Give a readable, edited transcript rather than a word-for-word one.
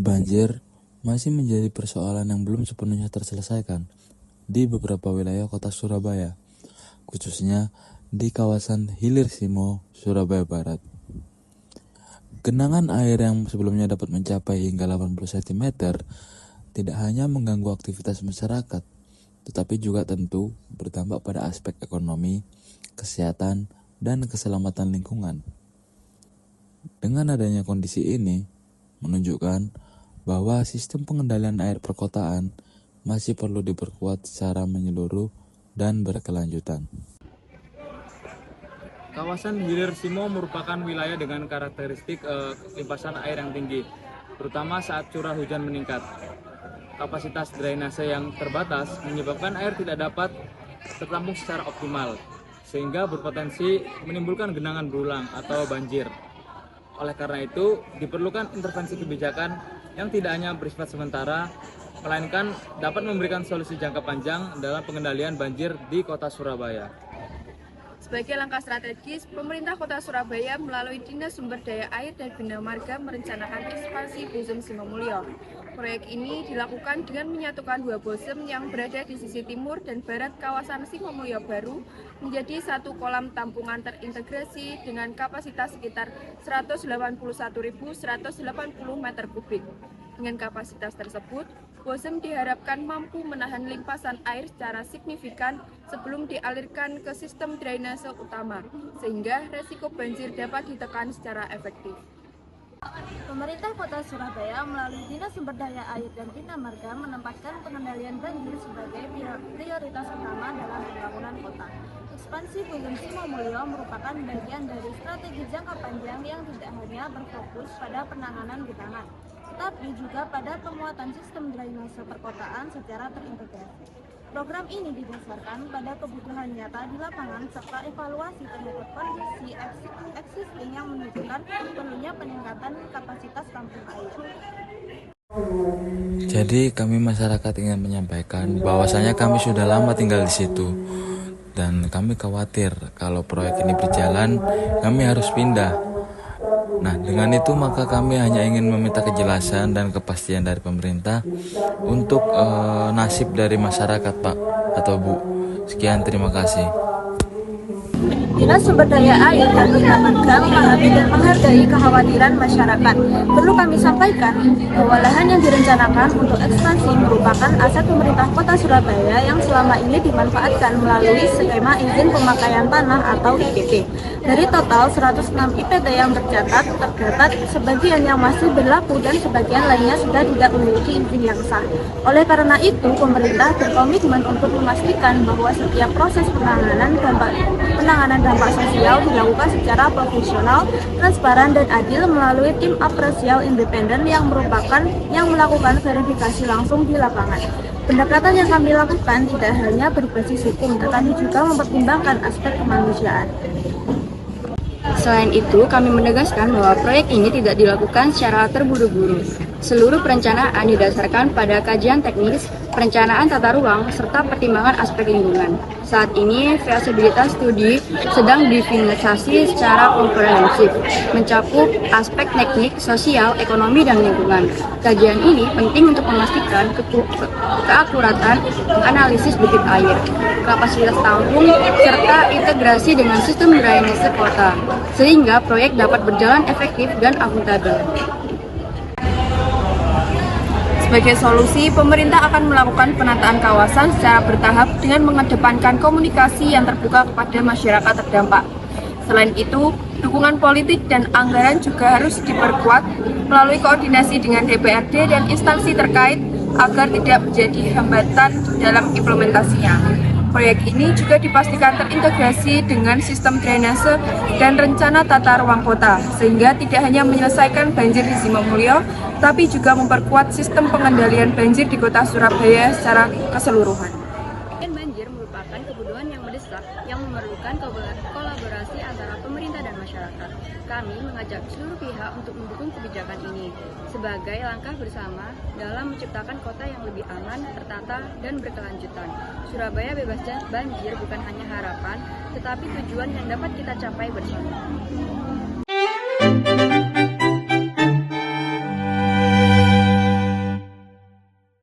Banjir masih menjadi persoalan yang belum sepenuhnya terselesaikan di beberapa wilayah kota Surabaya, khususnya di kawasan Hilir Simo, Surabaya Barat. Genangan air yang sebelumnya dapat mencapai hingga 80 cm tidak hanya mengganggu aktivitas masyarakat, tetapi juga tentu berdampak pada aspek ekonomi, kesehatan, dan keselamatan lingkungan. Dengan adanya kondisi ini, menunjukkan bahwa sistem pengendalian air perkotaan masih perlu diperkuat secara menyeluruh dan berkelanjutan. Kawasan Hilir Simo merupakan wilayah dengan karakteristik limpasan air yang tinggi, terutama saat curah hujan meningkat. Kapasitas drainase yang terbatas menyebabkan air tidak dapat tertampung secara optimal, sehingga berpotensi menimbulkan genangan berulang atau banjir. Oleh karena itu, diperlukan intervensi kebijakan yang tidak hanya bersifat sementara, melainkan dapat memberikan solusi jangka panjang dalam pengendalian banjir di Kota Surabaya. Sebagai langkah strategis, pemerintah Kota Surabaya melalui Dinas Sumber Daya Air dan Bina Marga merencanakan ekspansi Bozem Simomulyo. Proyek ini dilakukan dengan menyatukan dua bozem yang berada di sisi timur dan barat kawasan Simomulyo Baru menjadi satu kolam tampungan terintegrasi dengan kapasitas sekitar 181.180 meter kubik. Dengan kapasitas tersebut, bozem diharapkan mampu menahan limpasan air secara signifikan sebelum dialirkan ke sistem drainase utama, sehingga resiko banjir dapat ditekan secara efektif. Pemerintah Kota Surabaya melalui Dinas Sumber Daya Air dan Bina Marga menempatkan pengendalian banjir sebagai prioritas utama dalam pembangunan kota. Ekspansi Bozem Simomulyo merupakan bagian dari strategi jangka panjang yang tidak hanya berfokus pada penanganan genangan, tetapi juga pada penguatan sistem drainase perkotaan secara terintegrasi. Program ini didasarkan pada kebutuhan nyata di lapangan serta evaluasi terhadap kondisi existing yang menunjukkan perlunya peningkatan kapasitas tampung air. Jadi kami masyarakat ingin menyampaikan bahwasanya kami sudah lama tinggal di situ dan kami khawatir kalau proyek ini berjalan kami harus pindah. Nah, dengan itu maka kami hanya ingin meminta kejelasan dan kepastian dari pemerintah untuk nasib dari masyarakat, Pak atau Bu. Sekian, terima kasih. Dinas Sumber Daya Air dan Bina Marga memahami dan menghargai kekhawatiran masyarakat. Perlu kami sampaikan bahwa lahan yang direncanakan untuk ekspansi merupakan aset pemerintah Kota Surabaya yang selama ini dimanfaatkan melalui skema izin pemakaian tanah atau IPT. Dari total 106 IPT yang tercatat, terdapat sebagian yang masih berlaku dan sebagian lainnya sudah tidak memiliki izin yang sah. Oleh karena itu, pemerintah berkomitmen untuk memastikan bahwa setiap proses penanganan dampak sosial dilakukan secara profesional, transparan, dan adil melalui tim apresial independen yang melakukan verifikasi langsung di lapangan. Pendekatan yang kami lakukan tidak hanya berbasis hukum, tetapi juga mempertimbangkan aspek kemanusiaan. Selain itu, kami menegaskan bahwa proyek ini tidak dilakukan secara terburu-buru. Seluruh perencanaan didasarkan pada kajian teknis, perencanaan tata ruang, serta pertimbangan aspek lingkungan. Saat ini, feasibilitas studi sedang difinalisasi secara komprehensif, mencakup aspek teknik, sosial, ekonomi, dan lingkungan. Kajian ini penting untuk memastikan keakuratan analisis debit air, kapasitas tampung, serta integrasi dengan sistem drainase kota, sehingga proyek dapat berjalan efektif dan akuntabel. Sebagai solusi, pemerintah akan melakukan penataan kawasan secara bertahap dengan mengedepankan komunikasi yang terbuka kepada masyarakat terdampak. Selain itu, dukungan politik dan anggaran juga harus diperkuat melalui koordinasi dengan DPRD dan instansi terkait agar tidak menjadi hambatan dalam implementasinya. Proyek ini juga dipastikan terintegrasi dengan sistem drainase dan rencana tata ruang kota, sehingga tidak hanya menyelesaikan banjir di Simomulyo, tapi juga memperkuat sistem pengendalian banjir di kota Surabaya secara keseluruhan. Banjir merupakan kebutuhan yang mendesak yang memerlukan kolaborasi antara pemerintah dan masyarakat. Kami mengajak seluruh pihak untuk mendukung kebijakan ini sebagai langkah bersama dalam menciptakan kota yang lebih aman, tertata, dan berkelanjutan. Surabaya bebas banjir bukan hanya harapan, tetapi tujuan yang dapat kita capai bersama.